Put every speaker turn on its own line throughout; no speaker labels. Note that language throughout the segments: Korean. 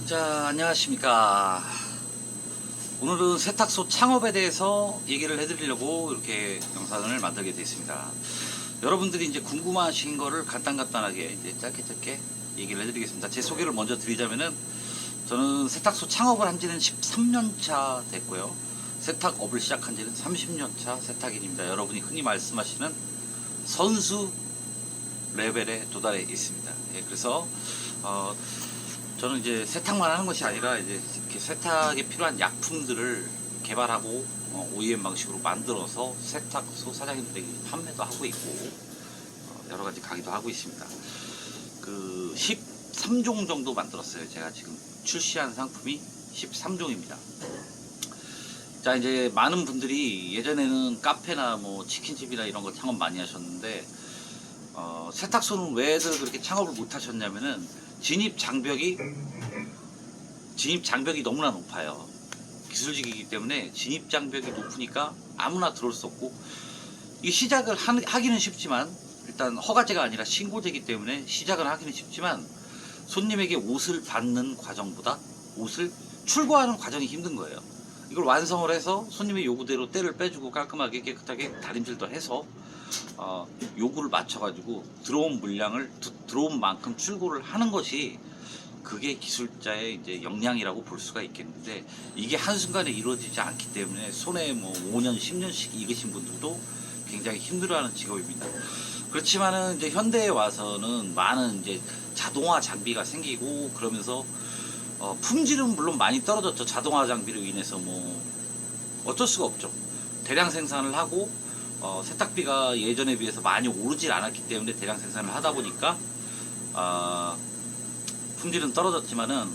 자, 안녕하십니까. 오늘은 세탁소 창업에 대해서 얘기를 해드리려고 이렇게 영상을 만들게 됐습니다. 여러분들이 이제 궁금하신 거를 간단하게 이제 짧게 얘기를 해드리겠습니다. 제 소개를 먼저 드리자면은, 저는 세탁소 창업을 한 지는 13년 차 됐고요. 세탁업을 시작한 지는 30년 차 세탁인입니다. 여러분이 흔히 말씀하시는 선수 레벨에 도달해 있습니다. 예, 그래서 저는 이제 세탁만 하는 것이 아니라 이제 이렇게 세탁에 필요한 약품들을 개발하고 OEM 방식으로 만들어서 세탁소 사장님들에게 판매도 하고 있고 여러 가지 강의도 하고 있습니다. 그 13종 정도 만들었어요. 제가 지금 출시한 상품이 13종입니다. 자, 이제 많은 분들이 예전에는 카페나 뭐 치킨집이나 이런 거 창업 많이 하셨는데 세탁소는 왜들 그렇게 창업을 못 하셨냐면은 진입 장벽이 너무나 높아요. 기술직이기 때문에 진입 장벽이 높으니까 아무나 들어올 수 없고, 이 시작을 하기는 쉽지만, 일단 허가제가 아니라 신고제이기 때문에 시작은 하기는 쉽지만 손님에게 옷을 받는 과정보다 옷을 출고하는 과정이 힘든 거예요. 이걸 완성을 해서 손님의 요구대로 때를 빼주고 깔끔하게 깨끗하게 다림질도 해서 요구를 맞춰가지고 들어온 물량을 들어온 만큼 출고를 하는 것이, 그게 기술자의 이제 역량이라고 볼 수가 있겠는데, 이게 한순간에 이루어지지 않기 때문에 손에 뭐 5년 10년씩 익으신 분들도 굉장히 힘들어하는 직업입니다. 그렇지만은 이제 현대에 와서는 많은 이제 자동화 장비가 생기고 그러면서 품질은 물론 많이 떨어졌죠. 자동화 장비로 인해서 뭐 어쩔 수가 없죠. 대량 생산을 하고 세탁비가 예전에 비해서 많이 오르질 않았기 때문에 대량 생산을 하다 보니까 품질은 떨어졌지만은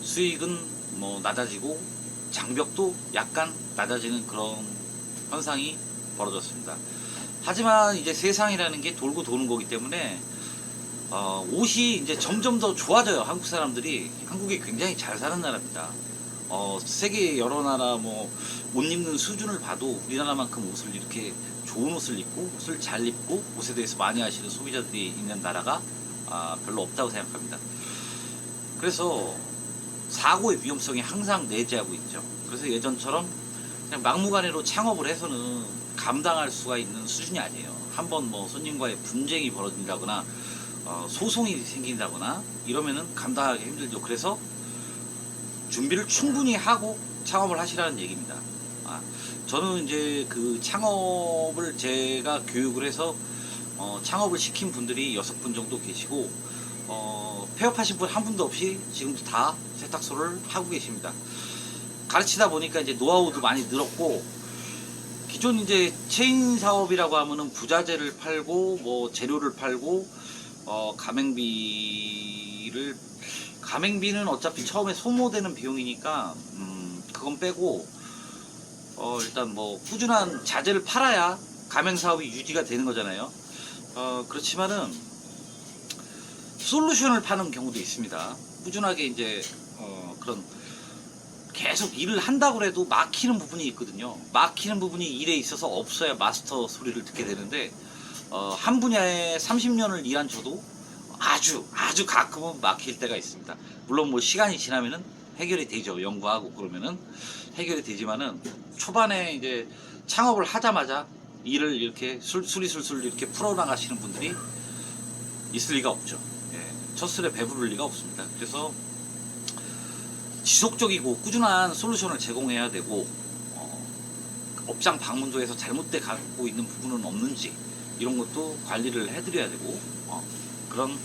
수익은 뭐 낮아지고 장벽도 약간 낮아지는 그런 현상이 벌어졌습니다. 하지만 이제 세상이라는 게 돌고 도는 거기 때문에 옷이 이제 점점 더 좋아져요. 한국 사람들이, 한국이 굉장히 잘 사는 나라입니다. 세계 여러 나라 뭐 옷 입는 수준을 봐도 우리나라만큼 옷을 이렇게 좋은 옷을 입고 옷을 잘 입고 옷에 대해서 많이 아시는 소비자들이 있는 나라가 별로 없다고 생각합니다. 그래서 사고의 위험성이 항상 내재하고 있죠. 그래서 예전처럼 그냥 막무가내로 창업을 해서는 감당할 수가 있는 수준이 아니에요. 한번 뭐 손님과의 분쟁이 벌어진다거나 소송이 생긴다거나 이러면은 감당하기 힘들죠. 그래서 준비를 충분히 하고 창업을 하시라는 얘기입니다. 저는 이제 그 창업을 제가 교육을 해서 창업을 시킨 분들이 6분 정도 계시고, 폐업하신 분 한 분도 없이 지금도 다 세탁소를 하고 계십니다. 가르치다 보니까 이제 노하우도 많이 늘었고, 기존 이제 체인 사업이라고 하면은 부자재를 팔고 뭐 재료를 팔고 가맹비는 어차피 처음에 소모되는 비용이니까 그건 빼고 일단 뭐 꾸준한 자재를 팔아야 가맹 사업이 유지가 되는 거잖아요. 그렇지만은 솔루션을 파는 경우도 있습니다. 꾸준하게 이제 그런 계속 일을 한다고 해도 막히는 부분이 있거든요. 막히는 부분이 일에 있어서 없어야 마스터 소리를 듣게 되는데, 한 분야에 30년을 일한 저도 아주 가끔은 막힐 때가 있습니다. 물론 뭐 시간이 지나면은 해결이 되죠. 연구하고 그러면은 해결이 되지만은, 초반에 이제 창업을 하자마자 일을 이렇게 수리술술 이렇게 풀어나가시는 분들이 있을 리가 없죠. 예, 첫 술에 배부를 리가 없습니다. 그래서 지속적이고 꾸준한 솔루션을 제공해야 되고, 업장 방문도 해서 잘못돼 갖고 있는 부분은 없는지 이런 것도 관리를 해드려야 되고, 그런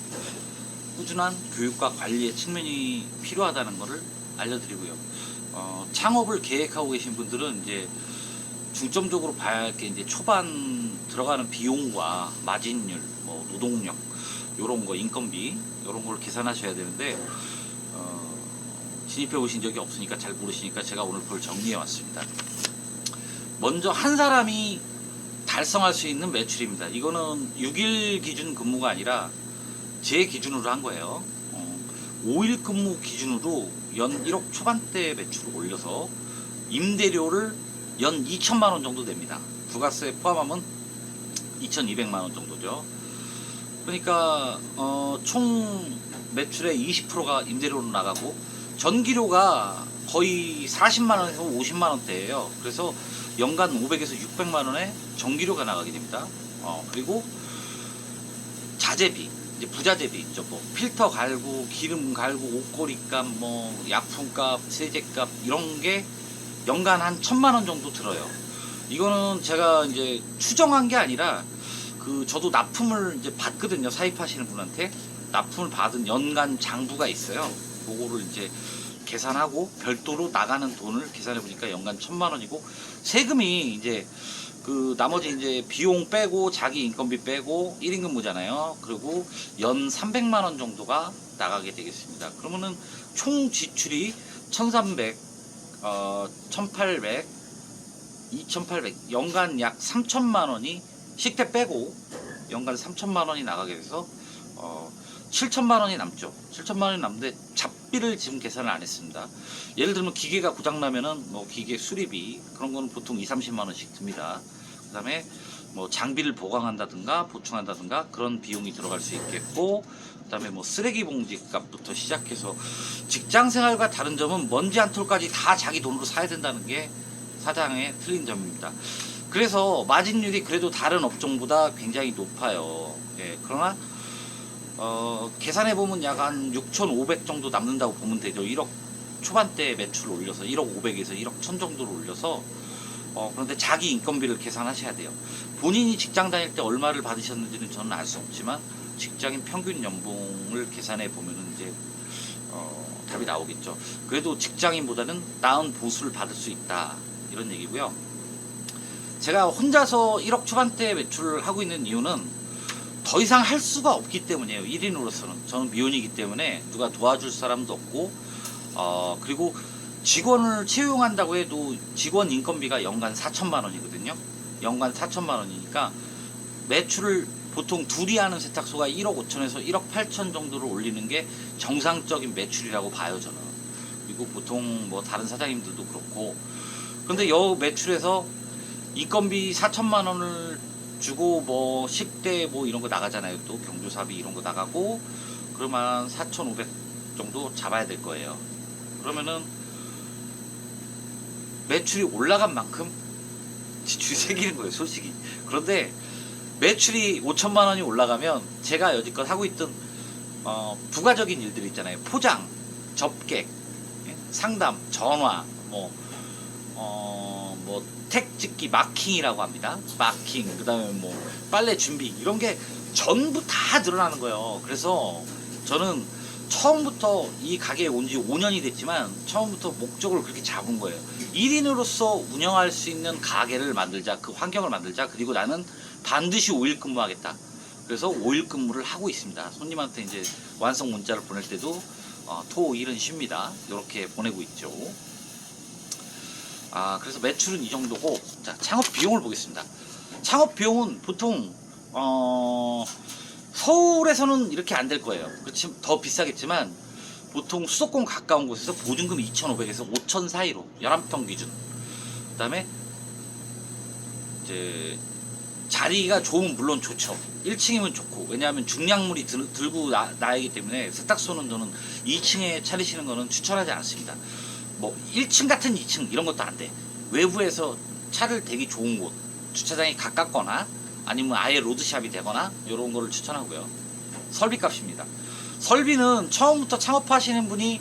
꾸준한 교육과 관리의 측면이 필요하다는 것을 알려드리고요. 창업을 계획하고 계신 분들은 이제 중점적으로 봐야 할 게 이제 초반 들어가는 비용과 마진율, 뭐 노동력, 요런 거, 인건비 요런 걸 계산하셔야 되는데, 진입해 오신 적이 없으니까 잘 모르시니까 제가 오늘 그걸 정리해 왔습니다. 먼저 한 사람이 달성할 수 있는 매출입니다. 이거는 6일 기준 근무가 아니라 제 기준으로 한 거예요. 5일 근무 기준으로 연 1억 초반대 매출을 올려서 임대료를 연 2천만 원 정도 됩니다. 부가세 포함하면 2,200만 원 정도죠. 그러니까 총 매출의 20%가 임대료로 나가고 전기료가 거의 40만원에서 50만원대예요. 그래서 연간 500에서 600만원의 전기료가 나가게 됩니다. 그리고 자재비, 이제 부자재비 있죠. 뭐 필터 갈고, 기름 갈고, 옷걸이값, 뭐 약품값, 세제값 이런 게 연간 한 1000만원 정도 들어요. 이거는 제가 이제 추정한 게 아니라 저도 납품을 이제 받거든요. 사입하시는 분한테 납품을 받은 연간 장부가 있어요. 그거를 이제 계산하고 별도로 나가는 돈을 계산해 보니까 연간 1000만원이고, 세금이 이제 나머지 이제 비용 빼고 자기 인건비 빼고 1인 근무잖아요. 그리고 연 300만원 정도가 나가게 되겠습니다. 그러면은 총 지출이 1300, 1800, 2800, 연간 약 3000만원이 식대 빼고 연간 3000만원이 나가게 돼서 7000만원이 남죠. 7000만원이 남는데 잡비를 지금 계산을 안 했습니다. 예를 들면 기계가 고장나면은 뭐 기계 수리비 그런 거는 보통 2~30만원씩 듭니다. 그 다음에 뭐 장비를 보강한다든가 보충한다든가 그런 비용이 들어갈 수 있겠고, 그 다음에 뭐 쓰레기 봉지 값부터 시작해서 직장 생활과 다른 점은 먼지 한 톨까지 다 자기 돈으로 사야 된다는 게 사장의 틀린 점입니다. 그래서 마진율이 그래도 다른 업종보다 굉장히 높아요. 예, 그러나 계산해보면 약 한 6,500 정도 남는다고 보면 되죠. 1억 초반대 매출을 올려서 1억 500에서 1억 1000 정도를 올려서 그런데 자기 인건비를 계산하셔야 돼요. 본인이 직장 다닐 때 얼마를 받으셨는지는 저는 알 수 없지만 직장인 평균 연봉을 계산해 보면은 이제 답이 나오겠죠. 그래도 직장인보다는 나은 보수를 받을 수 있다, 이런 얘기고요. 제가 혼자서 1억 초반대 매출을 하고 있는 이유는 더 이상 할 수가 없기 때문이에요. 1인으로서는. 저는 미혼이기 때문에 누가 도와줄 사람도 없고, 그리고 직원을 채용한다고 해도 직원 인건비가 연간 4천만원이거든요. 연간 4천만원이니까 매출을 보통 둘이 하는 세탁소가 1억 5천에서 1억 8천 정도를 올리는 게 정상적인 매출이라고 봐요, 저는. 그리고 보통 뭐 다른 사장님들도 그렇고. 그런데 여 매출에서 인건비 4천만원을 주고 뭐 식대 뭐 이런 거 나가잖아요. 또 경조사비 이런 거 나가고 그러면 4,500 정도 잡아야 될 거예요. 그러면은 매출이 올라간 만큼 지출이 생기는 거예요, 솔직히. 그런데 매출이 5천만 원이 올라가면 제가 여지껏 하고 있던 부가적인 일들 있잖아요. 포장, 접객, 상담, 전화, 뭐 택 찍기, 마킹이라고 합니다. 마킹, 그 다음에 뭐 빨래 준비, 이런 게 전부 다 늘어나는 거예요. 그래서 저는 처음부터 이 가게에 온 지 5년이 됐지만 처음부터 목적을 그렇게 잡은 거예요. 1인으로서 운영할 수 있는 가게를 만들자, 그 환경을 만들자. 그리고 나는 반드시 5일 근무하겠다. 그래서 5일 근무를 하고 있습니다. 손님한테 이제 완성 문자를 보낼 때도 토, 일은 쉽니다. 이렇게 보내고 있죠. 그래서 매출은 이 정도고, 자, 창업 비용을 보겠습니다. 창업 비용은 보통 서울에서는 이렇게 안 될 거예요. 그렇지, 더 비싸겠지만 보통 수도권 가까운 곳에서 보증금 2,500에서 5,000 사이로 11평 기준. 그 다음에 이제 자리가 좋으면 물론 좋죠. 1층이면 좋고, 왜냐하면 중량물이 들고 나이기 때문에 세탁소는 저는 2층에 차리시는 거는 추천하지 않습니다. 뭐 1층 같은 2층 이런 것도 안 돼. 외부에서 차를 대기 좋은 곳, 주차장이 가깝거나 아니면 아예 로드샵이 되거나 이런 거를 추천하고요. 설비값입니다. 설비는 처음부터 창업하시는 분이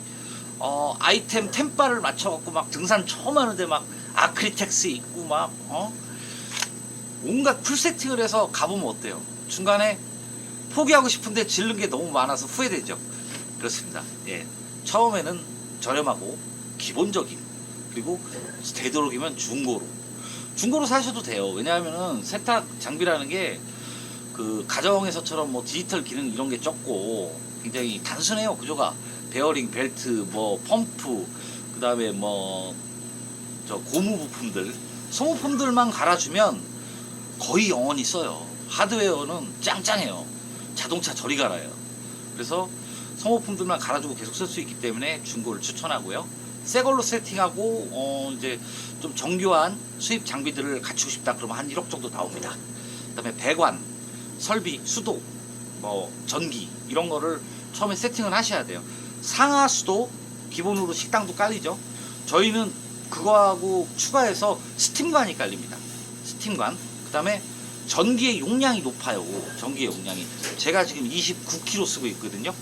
아이템 템바를 맞춰갖고 막 등산 처음 하는데 막 아크리텍스 있고 막 온갖 풀세팅을 해서 가보면 어때요? 중간에 포기하고 싶은데 질른 게 너무 많아서 후회되죠. 그렇습니다. 예, 처음에는 저렴하고 기본적인, 그리고 되도록이면 중고로 사셔도 돼요. 왜냐하면은 세탁 장비라는 게 그 가정에서처럼 뭐 디지털 기능 이런 게 적고 굉장히 단순해요. 구조가 베어링, 벨트, 뭐 펌프, 그 다음에 뭐 저 고무 부품들, 소모품들만 갈아주면 거의 영원히 써요. 하드웨어는 짱짱해요. 자동차 저리 갈아요. 그래서 소모품들만 갈아주고 계속 쓸 수 있기 때문에 중고를 추천하고요. 새 걸로 세팅하고 이제 좀 정교한 수입 장비들을 갖추고 싶다 그러면 한 1억 정도 나옵니다. 그 다음에 배관, 설비, 수도, 뭐 전기 이런 거를 처음에 세팅을 하셔야 돼요. 상하수도 기본으로 식당도 깔리죠. 저희는 그거하고 추가해서 스팀관이 깔립니다. 스팀관. 그 다음에 전기의 용량이 높아요. 전기의 용량이. 제가 지금 29kg 쓰고 있거든요.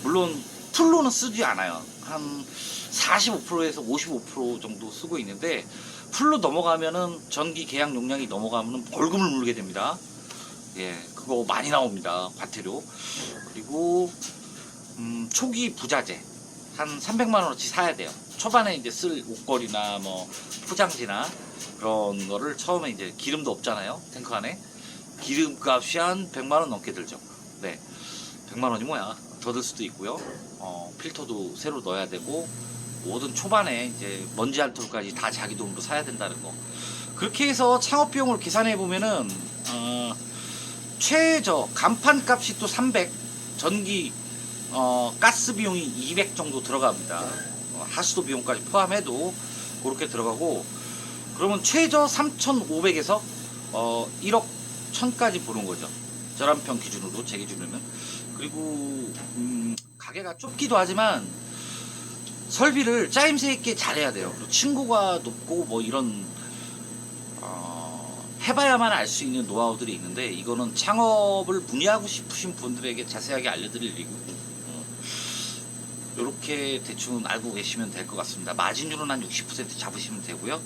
물론 풀로는 쓰지 않아요. 한 45%에서 55% 정도 쓰고 있는데, 풀로 넘어가면은 전기 계약 용량이 넘어가면은 벌금을 물게 됩니다. 예, 그거 많이 나옵니다. 과태료. 그리고 초기 부자재 한 300만 원어치 사야 돼요. 초반에 이제 쓸 옷걸이나 뭐 포장지나 그런 거를 처음에 이제 기름도 없잖아요. 탱크 안에 기름값이 한 100만 원 넘게 들죠. 네, 100만 원이 뭐야? 더 들 수도 있고요. 필터도 새로 넣어야 되고, 모든 초반에 이제 먼지 알토까지 다 자기 돈으로 사야 된다는 거. 그렇게 해서 창업 비용을 계산해 보면은 최저 간판 값이 또 300, 전기 가스 비용이 200 정도 들어갑니다. 하수도 비용까지 포함해도 그렇게 들어가고, 그러면 최저 3,500에서 1억 1,000까지 보는 거죠. 저람평 기준으로, 제 기준으로는. 그리고 가게가 좁기도 하지만 설비를 짜임새 있게 잘해야 돼요. 그리고 층고가 높고 뭐 이런 해봐야만 알 수 있는 노하우들이 있는데, 이거는 창업을 문의하고 싶으신 분들에게 자세하게 알려드릴 일이고, 이렇게 대충 알고 계시면 될 것 같습니다. 마진율은 한 60% 잡으시면 되고요.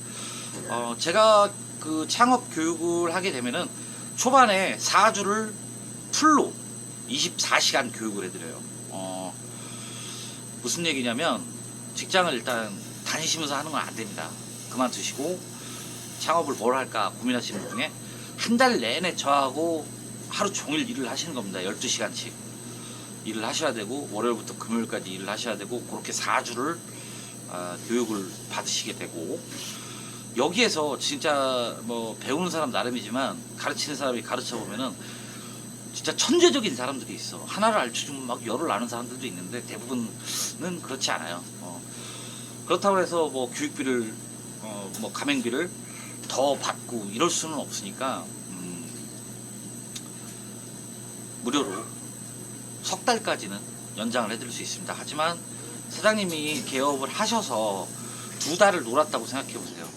제가 그 창업 교육을 하게 되면은 초반에 4주를 풀로 24시간 교육을 해드려요. 무슨 얘기냐면, 직장을 일단 다니시면서 하는 건 안 됩니다. 그만두시고 창업을 뭘 할까 고민하시는 분 중에 한 달 내내 저하고 하루 종일 일을 하시는 겁니다. 12시간씩 일을 하셔야 되고, 월요일부터 금요일까지 일을 하셔야 되고, 그렇게 4주를 교육을 받으시게 되고, 여기에서 진짜 뭐 배우는 사람 나름이지만 가르치는 사람이 가르쳐 보면은 진짜 천재적인 사람들이 있어. 하나를 알려주면 막 열을 아는 사람들도 있는데, 대부분은 그렇지 않아요. 그렇다고 해서 뭐 교육비를 뭐 가맹비를 더 받고 이럴 수는 없으니까 무료로 석 달까지는 연장을 해드릴 수 있습니다. 하지만 사장님이 개업을 하셔서 2달을 놀았다고 생각해 보세요.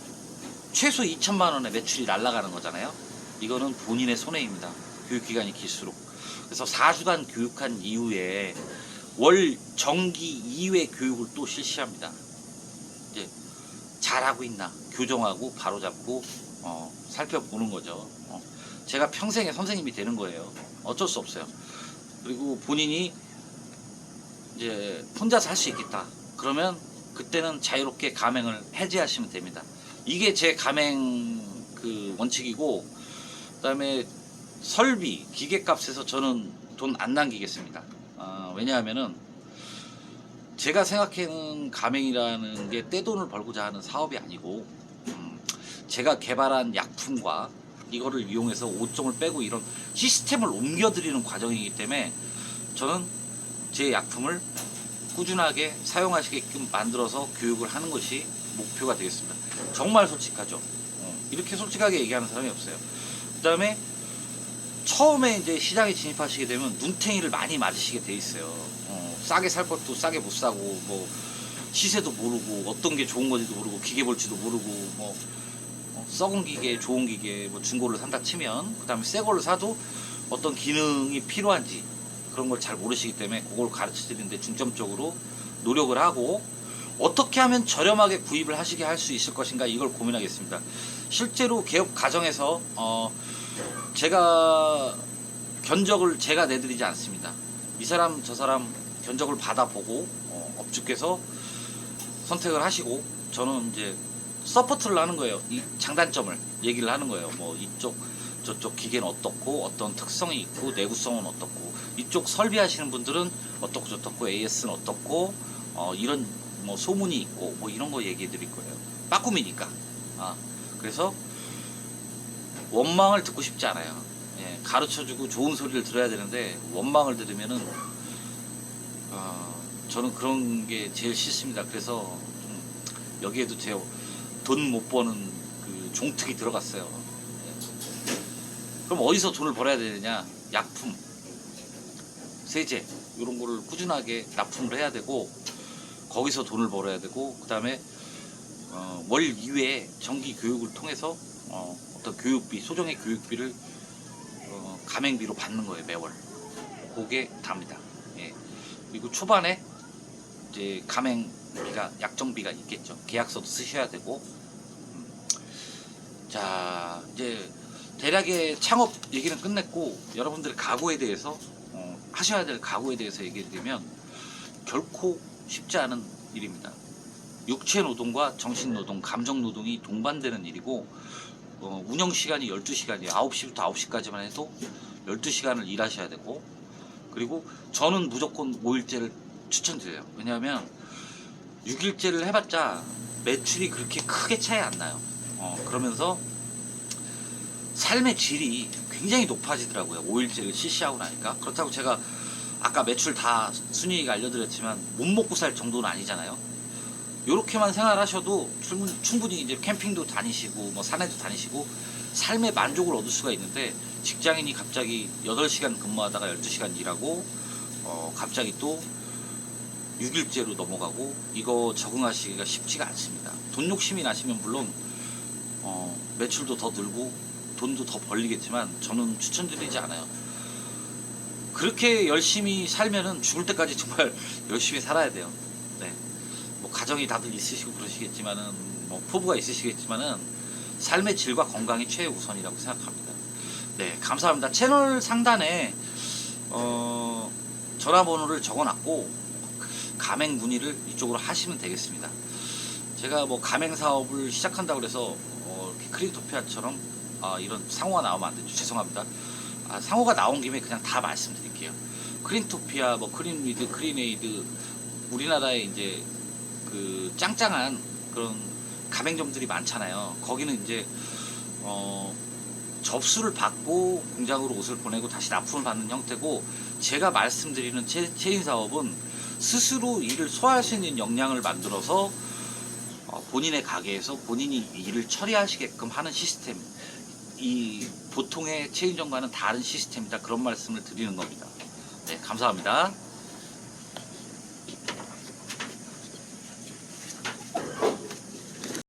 최소 2천만 원의 매출이 날아가는 거잖아요. 이거는 본인의 손해입니다. 교육기간이 길수록. 그래서 4주간 교육한 이후에 월 정기 2회 교육을 또 실시합니다. 이제 잘하고 있나 교정하고 바로잡고 살펴보는 거죠. 제가 평생의 선생님이 되는 거예요. 어쩔 수 없어요. 그리고 본인이 이제 혼자서 할 수 있겠다 그러면 그때는 자유롭게 가맹을 해지하시면 됩니다. 이게 제 가맹 그 원칙이고, 그 다음에 설비 기계값에서 저는 돈 안 남기겠습니다. 왜냐하면은 제가 생각하는 가맹이라는 게 떼돈을 벌고자 하는 사업이 아니고, 제가 개발한 약품과 이거를 이용해서 옷종을 빼고 이런 시스템을 옮겨드리는 과정이기 때문에, 저는 제 약품을 꾸준하게 사용하시게끔 만들어서 교육을 하는 것이 목표가 되겠습니다. 정말 솔직하죠. 이렇게 솔직하게 얘기하는 사람이 없어요. 그 다음에 처음에 이제 시장에 진입하시게 되면 눈탱이를 많이 맞으시게 돼 있어요. 싸게 살 것도 싸게 못 사고, 뭐 시세도 모르고, 어떤 게 좋은 건지도 모르고, 기계 볼지도 모르고, 뭐 썩은 기계, 좋은 기계, 뭐 중고를 산다 치면, 그 다음에 새 걸로 사도 어떤 기능이 필요한지 그런 걸 잘 모르시기 때문에 그걸 가르쳐 드리는데 중점적으로 노력을 하고, 어떻게 하면 저렴하게 구입을 하시게 할 수 있을 것인가, 이걸 고민하겠습니다. 실제로 개업 과정에서 제가 견적을 제가 내드리지 않습니다. 이 사람 저 사람 견적을 받아보고 업주께서 선택을 하시고, 저는 이제 서포트를 하는 거예요. 이 장단점을 얘기를 하는 거예요. 뭐 이쪽 저쪽 기계는 어떻고, 어떤 특성이 있고, 내구성은 어떻고, 이쪽 설비하시는 분들은 어떻고 저떻고, AS는 어떻고, 이런 뭐 소문이 있고, 뭐 이런 거 얘기해 드릴 거예요. 빠꿈이니까. 그래서 원망을 듣고 싶지 않아요. 예, 가르쳐주고 좋은 소리를 들어야 되는데 원망을 들으면은 저는 그런 게 제일 싫습니다. 그래서 여기에도 제 돈 못 버는 그 종특이 들어갔어요. 예. 그럼 어디서 돈을 벌어야 되느냐? 약품, 세제 이런 거를 꾸준하게 납품을 해야 되고, 거기서 돈을 벌어야 되고, 그 다음에 월 이외에 정기 교육을 통해서 어떤 교육비, 소정의 교육비를 가맹비로 받는 거예요, 매월. 그게 답니다. 예. 그리고 초반에 이제 가맹비가, 약정비가 있겠죠. 계약서도 쓰셔야 되고. 자, 이제 대략의 창업 얘기는 끝냈고, 여러분들의 각오에 대해서 하셔야 될 각오에 대해서 얘기해 드리면, 결코 쉽지 않은 일입니다. 육체 노동과 정신 노동, 감정 노동이 동반되는 일이고, 운영 시간이 12시간이에요. 9시부터 9시까지만 해도 12시간을 일하셔야 되고, 그리고 저는 무조건 5일제를 추천드려요. 왜냐하면 6일제를 해봤자 매출이 그렇게 크게 차이 안 나요. 그러면서 삶의 질이 굉장히 높아지더라고요. 5일제를 실시하고 나니까. 그렇다고 제가 아까 매출 다 순이익 알려드렸지만 못 먹고 살 정도는 아니잖아요. 요렇게만 생활하셔도 충분히 이제 캠핑도 다니시고 뭐 산에도 다니시고 삶의 만족을 얻을 수가 있는데, 직장인이 갑자기 8시간 근무하다가 12시간 일하고 갑자기 또 6일제로 넘어가고, 이거 적응하시기가 쉽지가 않습니다. 돈 욕심이 나시면 물론 매출도 더 늘고 돈도 더 벌리겠지만 저는 추천드리지 않아요. 그렇게 열심히 살면은 죽을 때까지 정말 열심히 살아야 돼요. 네. 뭐 가정이 다들 있으시고 그러시겠지만은, 뭐 포부가 있으시겠지만은 삶의 질과 건강이 최우선이라고 생각합니다. 네, 감사합니다. 채널 상단에 전화번호를 적어놨고 가맹 문의를 이쪽으로 하시면 되겠습니다. 제가 뭐 가맹 사업을 시작한다고 그래서 크린토피아처럼 이런 상호가 나오면 안 되죠. 죄송합니다. 상호가 나온 김에 그냥 다 말씀드릴게요. 크린토피아, 뭐 크린위드, 크린에이드, 우리나라에 이제 그 짱짱한 그런 가맹점들이 많잖아요. 거기는 이제 접수를 받고 공장으로 옷을 보내고 다시 납품을 받는 형태고, 제가 말씀드리는 체인 사업은 스스로 일을 소화할 수 있는 역량을 만들어서 본인의 가게에서 본인이 일을 처리하시게끔 하는 시스템, 이 보통의 체인점과는 다른 시스템이다, 그런 말씀을 드리는 겁니다. 네, 감사합니다.